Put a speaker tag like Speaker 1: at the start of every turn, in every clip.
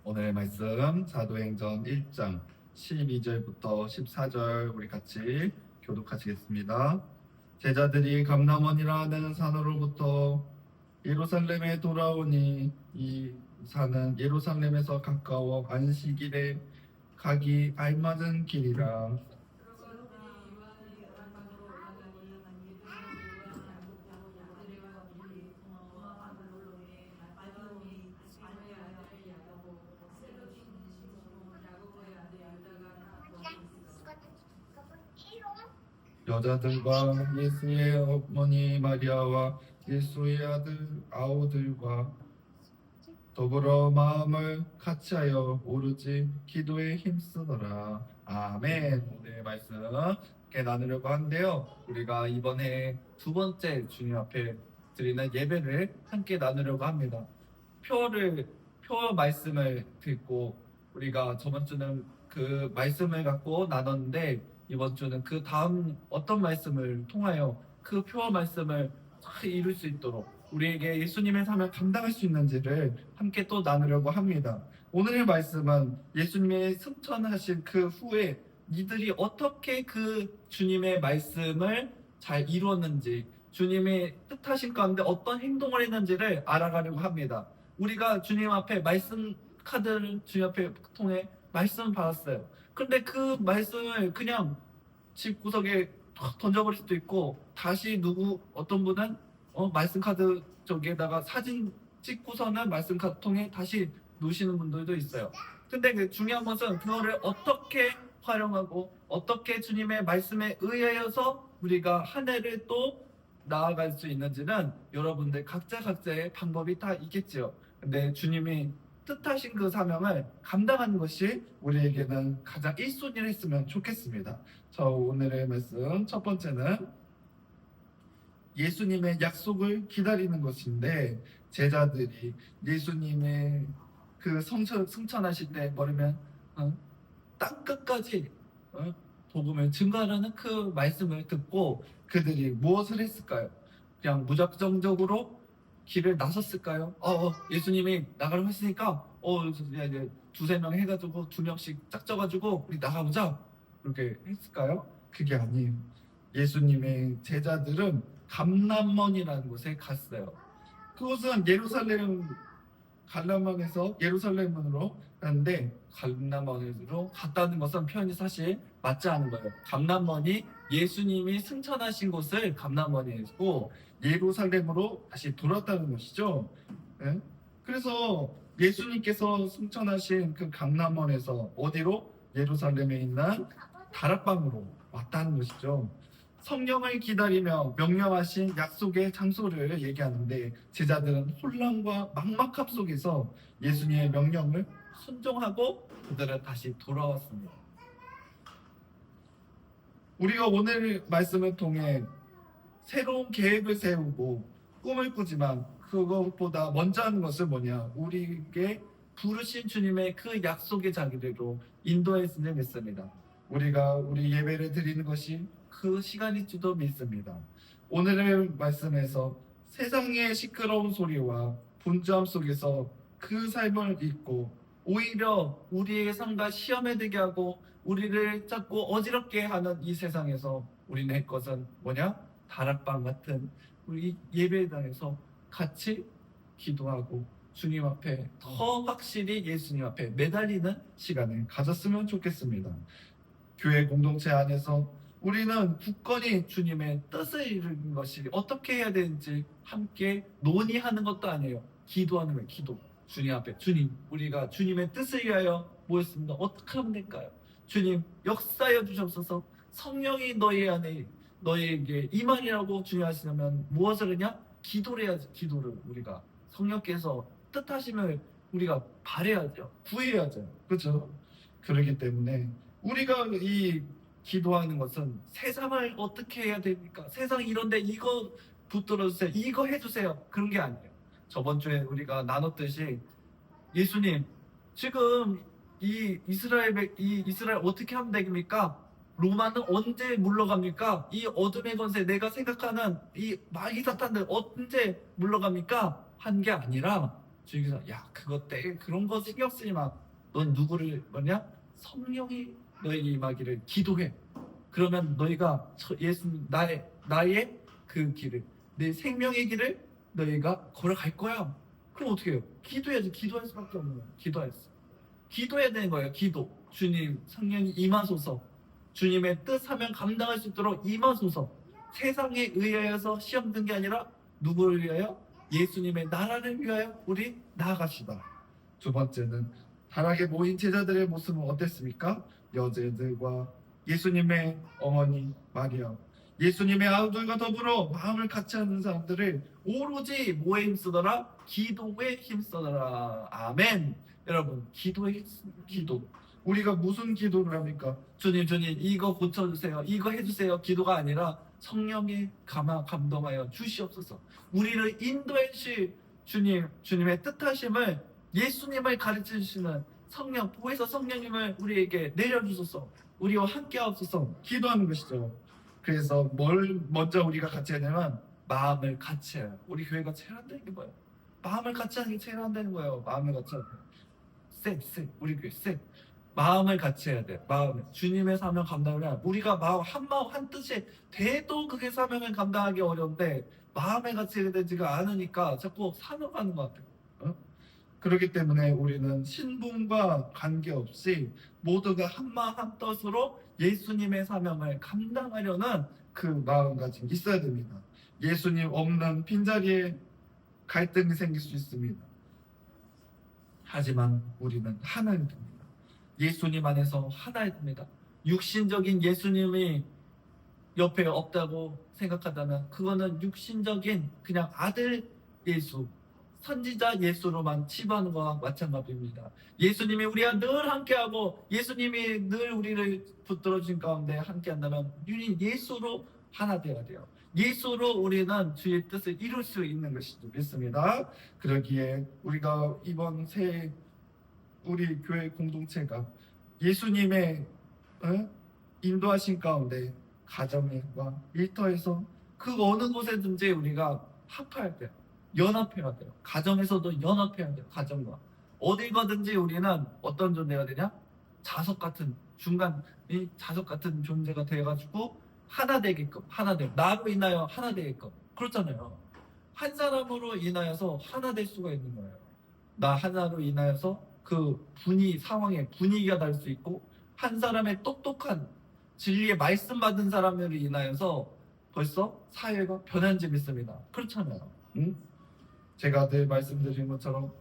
Speaker 1: 오늘 말씀 사도행전 1장 12절부터 14절 우리 같이 교독하시겠습니다. 제자들이 감람원이라는 산으로부터 예루살렘에 돌아오니 이 산은 예루살렘에서 가까워 안식일에 가기 알맞은 길이라. 여자들과 예수의 어머니 마리아와 예수의 아들 아우들과 더불어 마음을 같이하여 오로지 기도에 힘쓰더라. 아멘. 오늘 말씀 함께 나누려고 하는데요. 우리가 이번에 두 번째 주님 앞에 드리는 예배를 함께 나누려고 합니다. 표 말씀을 듣고 우리가 저번 주는 그 말씀을 갖고 나눴는데 이번 주는 그 다음 어떤 말씀을 통하여 그 표 말씀을 잘 이룰 수 있도록 우리에게 예수님의 삶을 감당할 수 있는지를 함께 또 나누려고 합니다. 오늘의 말씀은 예수님의 승천하신 그 후에 이들이 어떻게 그 주님의 말씀을 잘 이루었는지, 주님의 뜻하신 가운데 어떤 행동을 했는지를 알아가려고 합니다. 우리가 주님 앞에 말씀 카드를 주님 앞에 통해 말씀을 받았어요. 그런데 그 말씀을 그냥 집 구석에 던져버릴 수도 있고, 다시 어떤 분은 말씀 카드 저기에다가 사진 찍고서는 말씀 카드 통에 다시 놓으시는 분들도 있어요. 근데 그 중요한 것은 그거를 어떻게 활용하고 어떻게 주님의 말씀에 의하여서 우리가 한 해를 또 나아갈 수 있는지는 여러분들 각자의 방법이 다 있겠죠. 근데 주님이 뜻하신 그 사명을 감당하는 것이 우리에게는 가장 1순위를 했으면 좋겠습니다. 저 오늘의 말씀 첫 번째는 예수님의 약속을 기다리는 것인데, 제자들이 예수님의 그 승천하실 때 뭐냐면 땅 끝까지 복음을 증거하라는 그 말씀을 듣고 그들이 무엇을 했을까요? 그냥 무작정적으로 길을 나섰을까요? 예수님이 나가라고 했으니까 이제 두세 명 해가지고 두 명씩 짝져가지고 우리 나가보자 그렇게 했을까요? 그게 아니에요. 예수님의 제자들은 감람원이라는 곳에 갔어요. 그곳은 갈라만에서 예루살렘으로 갔는데, 감람원으로 갔다는 것은 표현이 사실 맞지 않은 거예요. 감람원이 예수님이 승천하신 곳을 감람원이고 예루살렘으로 다시 돌았다는 것이죠. 네? 그래서 예수님께서 승천하신 그 감람원에서 어디로? 예루살렘에 있는 다락방으로 왔다는 것이죠. 성령을 기다리며 명령하신 약속의 장소를 얘기하는데, 제자들은 혼란과 막막함 속에서 예수님의 명령을 순종하고 그들은 다시 돌아왔습니다. 우리가 오늘 말씀을 통해 새로운 계획을 세우고 꿈을 꾸지만 그것보다 먼저 하는 것은 뭐냐? 우리에게 부르신 주님의 그 약속의 자리로 인도했으면 믿습니다. 우리가 우리 예배를 드리는 것이 그 시간일지도 믿습니다. 오늘의 말씀에서 세상의 시끄러운 소리와 분주함 속에서 그 삶을 잊고 오히려 우리의 삶과 시험에 들게 하고 우리를 자꾸 어지럽게 하는 이 세상에서 우리는 할 것은 뭐냐? 다락방 같은 우리 예배당에서 같이 기도하고 주님 앞에 더 확실히 예수님 앞에 매달리는 시간을 가졌으면 좋겠습니다. 교회 공동체 안에서 우리는 굳건히 주님의 뜻을 이루는 것이 어떻게 해야 되는지 함께 논의하는 것도 아니에요. 기도하는 거예요. 기도. 주님 앞에, 주님, 우리가 주님의 뜻을 위하여 모였습니다. 어떻게 하면 될까요? 주님, 역사여 주옵소서. 성령이 너희에게 임하리라고 주님 하시려면 무엇을 하냐? 기도를 해야지. 기도를 우리가 성령께서 뜻하심을 우리가 바라야죠. 구해야죠. 그렇죠? 그렇기 때문에 우리가 이 기도하는 것은 세상을 어떻게 해야 됩니까? 세상이 이런데 이거 붙들어주세요. 이거 해주세요. 그런 게 아니에요. 저번 주에 우리가 나눴듯이 예수님, 지금 이 이스라엘 어떻게 하면 됩니까? 로마는 언제 물러갑니까? 이 어둠의 권세, 내가 생각하는 이 마귀 사탄들 언제 물러갑니까? 한 게 아니라 주님께서 야 그거 때 그런 거 신경 쓰지 마. 넌 누구를 뭐냐? 성령이 너에게 임하기를 기도해. 그러면 너희가 예수님 나의 그 길을 내 생명의 길을 너희가 걸어갈 거야. 그럼 어떻게 해요? 기도해야지. 기도할 수밖에 없는 거예요. 기도해야 되는 거예요. 기도. 주님 성령이 임하소서. 주님의 뜻 사명 감당할 수 있도록 임하소서. 세상에 의하여서 시험 든 게 아니라 누구를 위하여? 예수님의 나라를 위하여 우리 나아갑시다. 두 번째는 다락에 모인 제자들의 모습은 어땠습니까? 여제들과 예수님의 어머니 마리아, 예수님의 아우들과 더불어 마음을 같이 하는 사람들을 오로지 뭐에 힘쓰더라? 기도에 힘쓰더라. 아멘. 여러분, 기도. 우리가 무슨 기도를 합니까? 주님, 이거 고쳐주세요. 이거 해주세요. 기도가 아니라 성령의 감동하여 주시옵소서. 우리를 인도해 주실 주님의 뜻하심을 예수님을 가르쳐 주시는 성령, 보혜사 성령님을 우리에게 내려주소서. 우리와 함께 하옵소서. 기도하는 것이죠. 그래서 뭘 먼저 우리가 같이 해야 되냐면 마음을 같이 해요. 우리 교회가 제일 한다는 게 뭐예요? 마음을 같이 하는 게 제일 한다는 거예요. 마음을 같이 하는 쎄 우리 교회 쎄 마음을 같이 해야 돼. 마음을 주님의 사명 감당을 해야 우리가 마음 한 뜻이 돼도 그게 사명을 감당하기 어려운데 마음을 같이 해야 되지가 않으니까 자꾸 사명하는 것 같아요. 어? 그렇기 때문에 우리는 신분과 관계없이 모두가 한마음 한뜻으로 예수님의 사명을 감당하려는 그 마음가짐이 있어야 됩니다. 예수님 없는 빈자리에 갈등이 생길 수 있습니다. 하지만 우리는 하나가 됩니다. 예수님 안에서 하나가 됩니다. 육신적인 예수님이 옆에 없다고 생각한다면 그거는 육신적인 그냥 아들 예수, 선지자 예수로만 치부하는 것과 마찬가지입니다. 예수님이 우리와 늘 함께하고 예수님이 늘 우리를 붙들어준 가운데 함께한다면 우리는 예수로 하나 되어야 돼요. 예수로 우리는 주의 뜻을 이룰 수 있는 것이죠. 믿습니다. 그러기에 우리가 이번 새해 우리 교회 공동체가 예수님의 인도하신 가운데 가정과 일터에서 그 어느 곳에든지 우리가 합할 때 연합해야 돼요. 가정에서도 연합해야 돼요. 가정과 어딜 가든지 우리는 어떤 존재가 되냐? 자석 같은 중간 이 자석 같은 존재가 돼가지고 하나 되게끔 나로 인하여 하나 되게끔 그렇잖아요. 한 사람으로 인하여서 하나 될 수가 있는 거예요. 나 하나로 인하여서 그 상황의 분위기가 날 수 있고 한 사람의 똑똑한 진리의 말씀 받은 사람으로 인하여서 벌써 사회가 변한 점 있습니다. 그렇잖아요. 응? 제가 늘 말씀드린 것처럼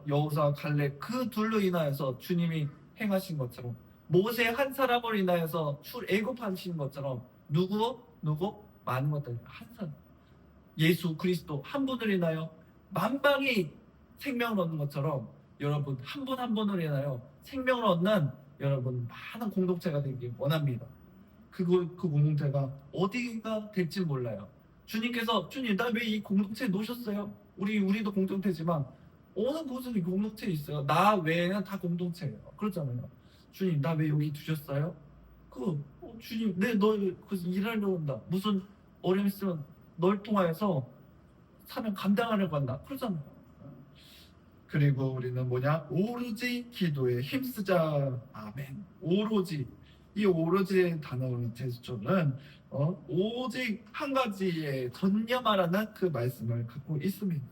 Speaker 1: 여호수아 갈렙 그 둘로 인하여서 주님이 행하신 것처럼 모세 한 사람으로 인하여서 출애굽하신 것처럼 누구 많은 것들 한 사람 예수 그리스도 한 분을 인하여 만방이 생명을 얻는 것처럼 여러분 한 분 한 분을 인하여 생명을 얻는 여러분 많은 공동체가 되길 원합니다. 그 공동체가 어디가 될지 몰라요. 주님 나 왜 이 공동체에 놓으셨어요? 우리도 공동체지만 어느 곳은 공동체 있어요. 나 외에는 다 공동체예요. 그렇잖아요. 주님 나 왜 여기 두셨어요? 주님 너 일하려고 온다. 무슨 어려움 있으면 널 통하여서 사명 감당하려고 한다. 그러잖아요. 그리고 우리는 오로지 기도에 힘쓰자. 아멘. 이 오로지의 단어의 제스처는 오직 한 가지에 전념하라는 그 말씀을 갖고 있습니다.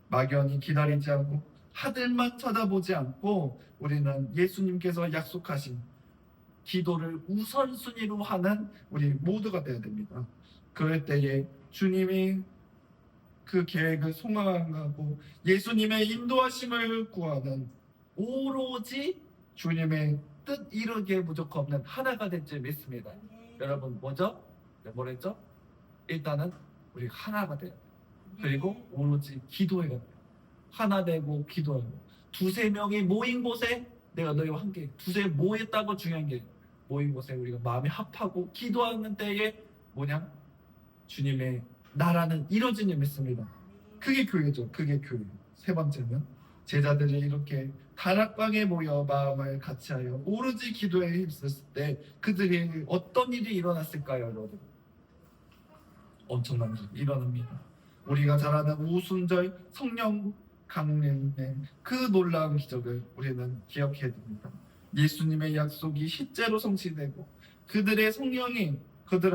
Speaker 1: 막연히 기다리지 않고 하늘만 쳐다보지 않고 우리는 예수님께서 약속하신 기도를 우선순위로 하는 우리 모두가 되어야 됩니다. 그럴 때에 주님이 그 계획을 송강하고 예수님의 인도하심을 구하는 오로지 주님의 뜻 이루기에 부족 없는 하나가 될 줄 믿습니다. 여러분 뭐죠? 뭐랬죠? 일단은 우리가 하나가 돼요. 그리고 오로지 기도해야 돼요. 하나 되고 기도하고 두세 명이 모인 곳에 내가 너희와 함께 두세 모였다고 중요한 게 모인 곳에 우리가 마음이 합하고 기도하는 때에 주님의 나라는 이루어지는 믿습니다. 그게 교회죠. 그게 교회. 세 번째는 제자들이 이렇게 다락방에 모여 마음을 같이하여 오로지 기도에 힘썼을 때 그들이 어떤 일이 일어났을까요, 여러분? 엄청난 일이 일어납니다. 우리가 잘 아는 오순절 성령 강림의 그 놀라운 기적을 우리는 기억해야 됩니다. 예수님의 약속이 실제로 성취되고 그들은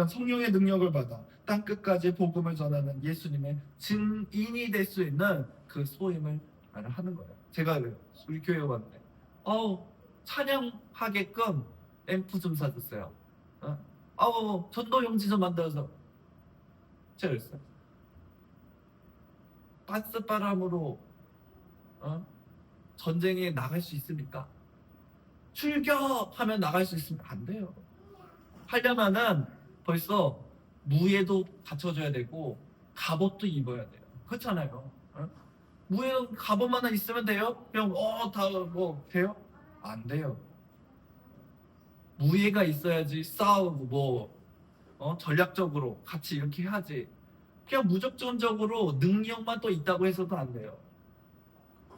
Speaker 1: 성령의 능력을 받아 땅 끝까지 복음을 전하는 예수님의 증인이 될 수 있는 그 소임을 하는 거예요. 제가 우리 교회 왔는데 찬양하게끔 앰프 좀 사줬어요. 전도용지 좀 만들어서 제가 그랬어요. 빤스바람으로 전쟁에 나갈 수 있습니까? 출격하면 나갈 수 있으면 안 돼요. 하려면은 벌써 무예도 갖춰줘야 되고 갑옷도 입어야 돼요. 그렇잖아요. 무예 갑옷만 있으면 돼요? 그냥 다 뭐 돼요? 안 돼요. 무예가 있어야지 싸우고 전략적으로 같이 이렇게 해야지. 그냥 무작정적으로 능력만 또 있다고 해서도 안 돼요.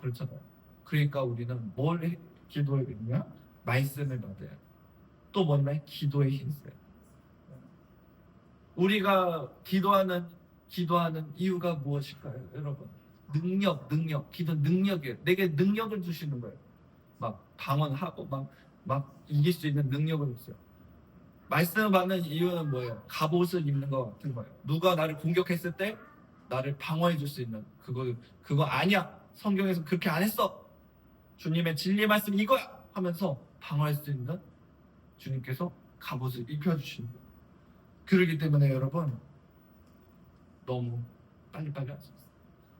Speaker 1: 그렇잖아요. 그러니까 우리는 뭘 기도해야겠냐? 말씀을 받아야 돼. 또 뭔가 기도에 힘써요. 우리가 기도하는 이유가 무엇일까요, 여러분? 능력. 기도 능력이에요. 내게 능력을 주시는 거예요. 막 방언하고 막 이길 수 있는 능력을 주세요. 말씀을 받는 이유는 뭐예요? 갑옷을 입는 것 같은 거예요. 누가 나를 공격했을 때 나를 방어해 줄 수 있는 그거 아니야. 성경에서 그렇게 안 했어. 주님의 진리 말씀 이거야 하면서 방어할 수 있는 주님께서 갑옷을 입혀주시는 거예요. 그러기 때문에 여러분 너무 빨리빨리 할 수 있어요.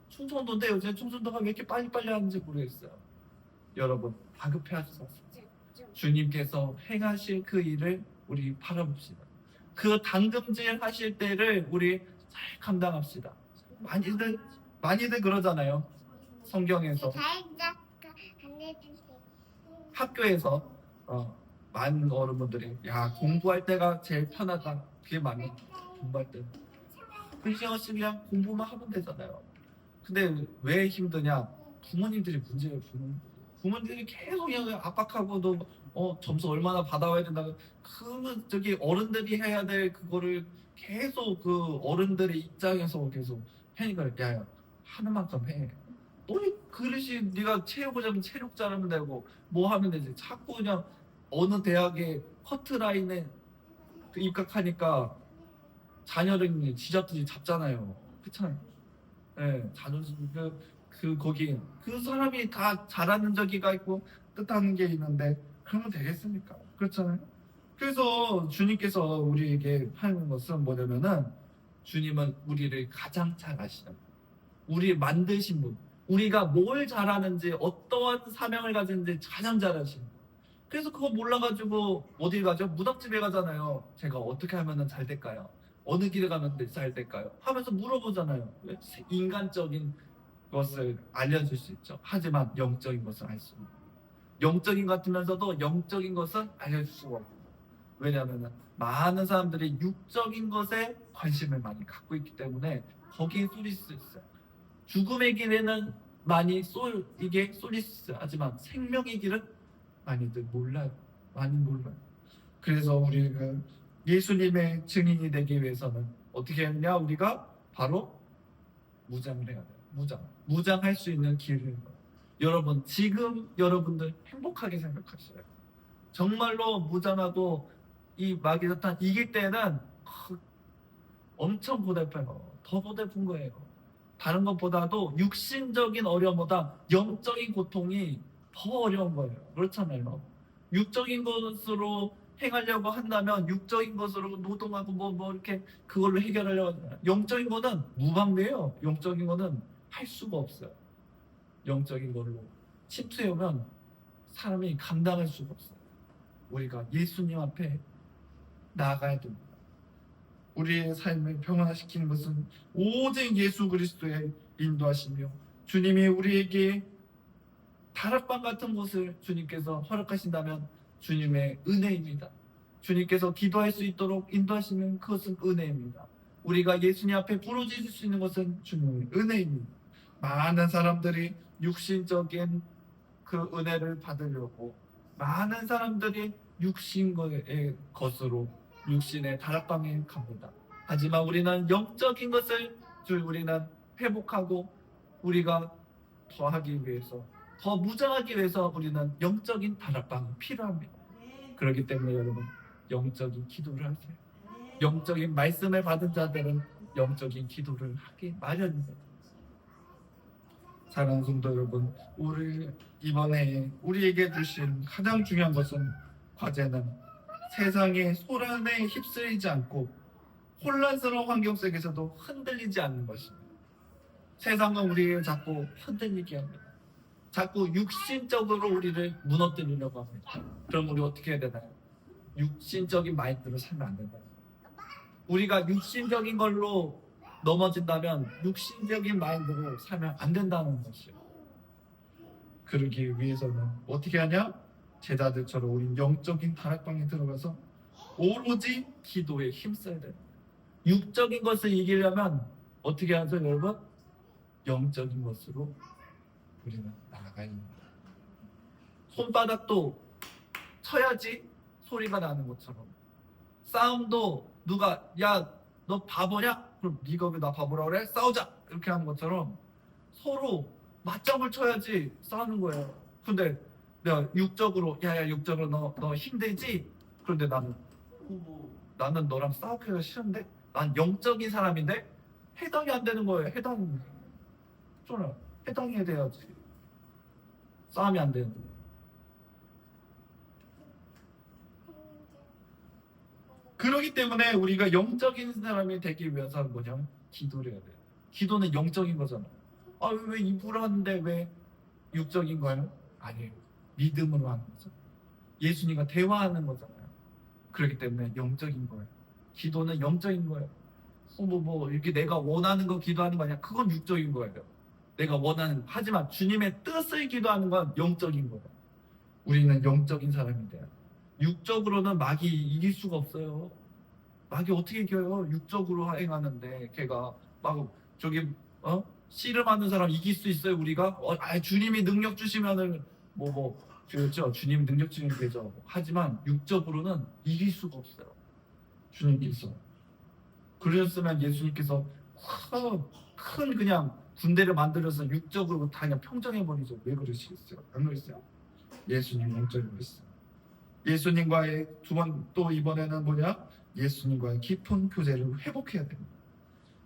Speaker 1: 충청도인데 요새 충청도가 왜 이렇게 빨리빨리 하는지 모르겠어요. 여러분 다급해 하지 마세요. 주님께서 행하실 그 일을 우리 바라봅시다. 그 당금질 하실 때를 우리 잘 감당합시다. 많이들 그러잖아요. 성경에서 학교에서 많은 어른분들이 공부할 때가 제일 편하다. 그게 맞는 공부할 때. 그렇지 그냥 공부만 하면 되잖아요. 근데 왜 힘드냐? 부모님들이 문제예요. 부모님들이 계속 그냥 압박하고 너 점수 얼마나 받아와야 된다고 저기 어른들이 해야 될 그거를 계속 그 어른들의 입장에서 계속 하니까 야 하는 만큼 해. 너희 그릇이 네가 체육을 하면 체육 잘하면 되고 뭐 하면 되지. 자꾸 그냥 어느 대학의 커트라인에 입학하니까 자녀를 지잡듯이 잡잖아요. 그렇잖아요. 네, 자존심 거기 그 사람이 다 잘하는 저기가 있고 뜻하는 게 있는데 그러면 되겠습니까? 그렇잖아요. 그래서 주님께서 우리에게 하는 것은 뭐냐면은 주님은 우리를 가장 잘 아시는 우리 만드신 분, 우리가 뭘 잘하는지 어떠한 사명을 가지는지 가장 잘 아시는 분. 그래서 그거 몰라가지고 어디 가죠? 무당집에 가잖아요. 제가 어떻게 하면 잘 될까요? 어느 길에 가면 잘 될까요? 하면서 물어보잖아요. 인간적인 것을 알려줄 수 있죠. 하지만 영적인 것을 알 수 없는. 영적인 것 같으면서도 영적인 것은 알려줄 수가 없고. 왜냐하면 많은 사람들이 육적인 것에 관심을 많이 갖고 있기 때문에 거기에 쏠릴 수 있어요. 죽음의 길에는 이게 쏠릴 수 있어요. 하지만 생명의 길은 많이들 몰라요. 많이 몰라요. 그래서 우리가 예수님의 증인이 되기 위해서는 어떻게 했냐? 우리가 바로 무장을 해야 돼요. 무장할 수 있는 길을. 여러분 지금 여러분들 행복하게 생각하셔요. 정말로 무장하고 이 마귀사탄 이길 때는 엄청 고달파요. 더 고달픈 거예요. 다른 것보다도 육신적인 어려움보다 영적인 고통이 더 어려운 거예요. 그렇잖아요. 육적인 것으로 행하려고 한다면 육적인 것으로 노동하고 뭐 이렇게 그걸로 해결하려고 하잖아요. 영적인 거는 무방비예요. 영적인 거는 할 수가 없어요. 영적인 걸로 침투해오면 사람이 감당할 수가 없어요. 우리가 예수님 앞에 나아가야 됩니다. 우리의 삶을 평안화시키는 것은 오직 예수 그리스도의 인도하시며 주님이 우리에게 다락방 같은 곳을 주님께서 허락하신다면 주님의 은혜입니다. 주님께서 기도할 수 있도록 인도하시면 그것은 은혜입니다. 우리가 예수님 앞에 부르짖을 수 있는 것은 주님의 은혜입니다. 많은 사람들이 육신적인 그 은혜를 받으려고 많은 사람들이 육신의 것으로 육신의 다락방에 갑니다. 하지만 우리는 영적인 것을 우리는 회복하고 우리가 더하기 위해서, 더 무장하기 위해서 우리는 영적인 다락방이 필요합니다. 그렇기 때문에 여러분, 영적인 기도를 하세요. 영적인 말씀을 받은 자들은 영적인 기도를 하기 마련입니다. 사랑하는 성도 여러분, 우리 이번에 우리에게 주신 가장 중요한 것은, 과제는 세상의 소란에 휩쓸리지 않고 혼란스러운 환경 속에서도 흔들리지 않는 것입니다. 세상은 우리를 자꾸 흔들리게 합니다. 자꾸 육신적으로 우리를 무너뜨리려고 합니다. 그럼 우리 어떻게 해야 되나요? 육신적인 마인드로 살면 안 된다. 우리가 육신적인 걸로 넘어진다면 육신적인 마인드로 살면 안 된다는 것이요. 그러기 위해서는 어떻게 하냐? 제자들처럼 우린 영적인 다락방에 들어가서 오로지 기도에 힘써야 돼요. 육적인 것을 이기려면 어떻게 하죠, 여러분? 영적인 것으로 우리는 나아가야 합니다. 손바닥도 쳐야지 소리가 나는 것처럼, 싸움도 누가 야 너 바보냐? 그럼 네가 왜 나 바보라 그래? 싸우자! 이렇게 하는 것처럼 서로 맞짱을 쳐야지 싸우는 거예요. 근데 내가 육적으로 야야 육적으로 너 힘들지? 그런데 나는 너랑 싸우기가 싫은데, 난 영적인 사람인데 해당이 안 되는 거예요. 해당이 돼야지. 싸움이 안 되는데. 그렇기 때문에 우리가 영적인 사람이 되기 위해서는 뭐냐면 기도를 해야 돼요. 기도는 영적인 거잖아. 아, 왜 입으로 하는데 왜 육적인 거예요? 아니에요. 믿음으로 하는 거죠. 예수님과 대화하는 거잖아요. 그렇기 때문에 영적인 거예요. 기도는 영적인 거예요. 이렇게 내가 원하는 거 기도하는 거 아니야? 그건 육적인 거예요. 내가 원하는, 하지만 주님의 뜻을 기도하는 건 영적인 거예요. 우리는 영적인 사람이 돼요. 육적으로는 마귀 이길 수가 없어요. 마귀 어떻게 이겨요? 육적으로 행하는데 걔가 막 씨름하는 사람 이길 수 있어요? 우리가? 주님이 능력 주시면은 그렇죠. 주님이 능력 주시면 되죠. 하지만 육적으로는 이길 수가 없어요. 주님께서. 그러셨으면 예수님께서 큰 그냥 군대를 만들어서 육적으로 다 그냥 평정해버리죠. 왜 그러시겠어요? 안 그랬어요? 예수님 영적인 그랬어요. 예수님과의 또 이번에는 예수님과의 깊은 교제를 회복해야 됩니다.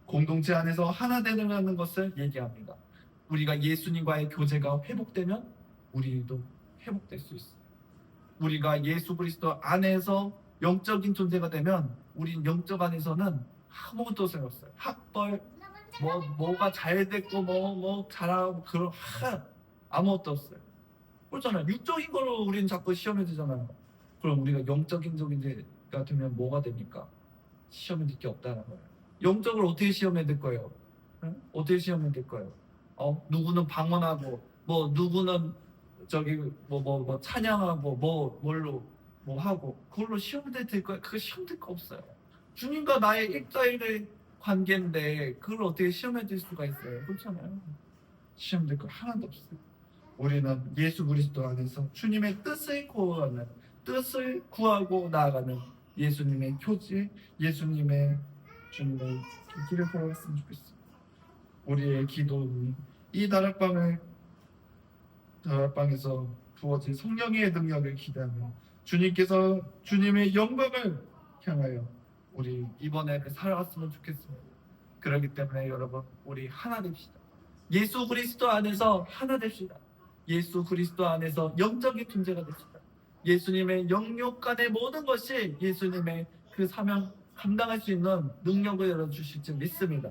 Speaker 1: 공동체 안에서 하나 되는 것을 얘기합니다. 우리가 예수님과의 교제가 회복되면 우리도 회복될 수 있어요. 우리가 예수 그리스도 안에서 영적인 존재가 되면 우린 영적 안에서는 아무것도 없어요. 학벌, 뭐가 잘 됐고 잘하고 그런 아무것도 없어요. 그렇잖아요. 육적인 거로 우리는 자꾸 시험에 들잖아요. 그럼 우리가 영적인 존재가 되면 뭐가 됩니까? 시험에 들 게 없다는 거예요. 영적으로 어떻게 시험에 들 거예요? 응? 어떻게 시험에 들 거예요? 누구는 방언하고 누구는 찬양하고 뭘로 하고 그걸로 시험에 들 거예요? 그거 시험 들 거 없어요. 주님과 나의 일자일의 관계인데 그걸 어떻게 시험에 들 수가 있어요? 그렇잖아요. 시험 들 거 하나도 없어요. 우리는 예수 그리스도 안에서 주님의 뜻을 구하고 나아가는 예수님의 교제, 예수님의 주님의 길을 걸어갔으면 좋겠습니다. 우리의 기도는 이 다락방에서 부어진 성령의 능력을 기대하며 주님께서 주님의 영광을 향하여 우리 이번에 살아갔으면 좋겠습니다. 그렇기 때문에 여러분, 우리 하나 됩시다. 예수 그리스도 안에서 하나 됩시다. 예수 그리스도 안에서 영적인 존재가 됩시다. 예수님의 영육 간의 모든 것이 예수님의 그 사명 감당할 수 있는 능력을 열어주실 줄 믿습니다.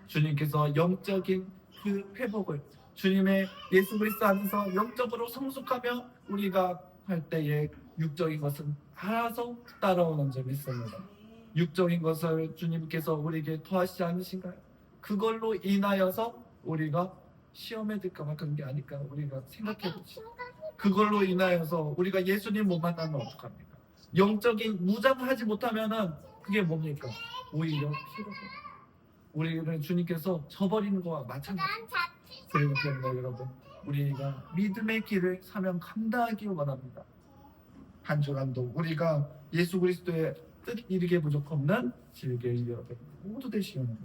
Speaker 1: 주님께서 영적인 그 회복을, 주님의 예수 그리스도 안에서 영적으로 성숙하며 우리가 할 때에 육적인 것은 알아서 따라오는 줄 믿습니다. 육적인 것을 주님께서 우리에게 더하시지 않으신가요? 그걸로 인하여서 우리가 시험에 들까봐 그런 게 아닐까 우리가 생각해보지. 그걸로 인하여서 우리가 예수님 못 만나면 어떡합니까? 영적인 무장을 하지 못하면은 그게 뭡니까? 오히려 피로가 우리를 주님께서 저버리는 거와 마찬가지입니다. 그렇기 때문에 여러분, 우리가 믿음의 길을 사명 감당하기 원합니다. 한 주간도 우리가 예수 그리스도의 뜻 이르게 부족없는 즐거이 여러분 모두 되시옵니다.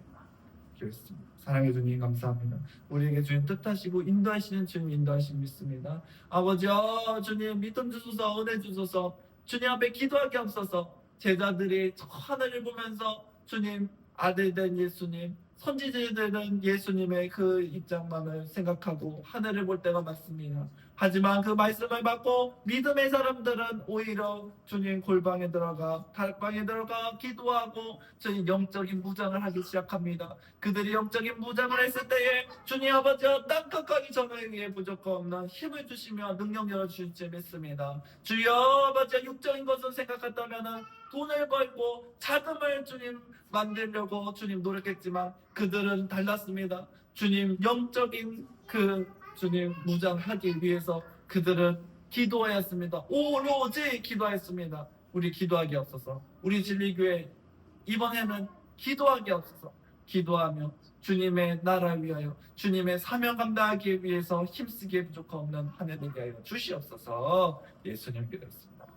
Speaker 1: 기도했습니다. 사랑해 주님 감사합니다. 우리에게 주님 뜻하시고 인도하시는 주님 인도하심 믿습니다. 아버지여 주님 믿음 주소서 은혜 주소서 주님 앞에 기도하게 없어서 제자들이 저 하늘을 보면서 주님 아들 된 예수님 선지자들은 예수님의 그 입장만을 생각하고 하늘을 볼 때가 많습니다. 하지만 그 말씀을 받고 믿음의 사람들은 오히려 주님 골방에 들어가 달방에 들어가 기도하고 주님 영적인 무장을 하기 시작합니다. 그들이 영적인 무장을 했을 때에 주님 아버지와 땅 끝까지 전하기에 부족한 없는 힘을 주시며 능력 열어주실 줄 믿습니다. 주여 아버지 육적인 것을 생각했다면 돈을 벌고 자금을 주님 만들려고 주님 노력했지만 그들은 달랐습니다. 주님 영적인 그 주님 무장하기 위해서 그들은 기도하였습니다. 오로지 기도하였습니다. 우리 기도하기 없어서 우리 진리교회 이번에는 기도하기 없어서 기도하며 주님의 나라 위하여 주님의 사명 감당하기 위해서 힘쓰기에 부족한 없는 한 해 되게 하여 주시옵소서. 예수님 기도했습니다.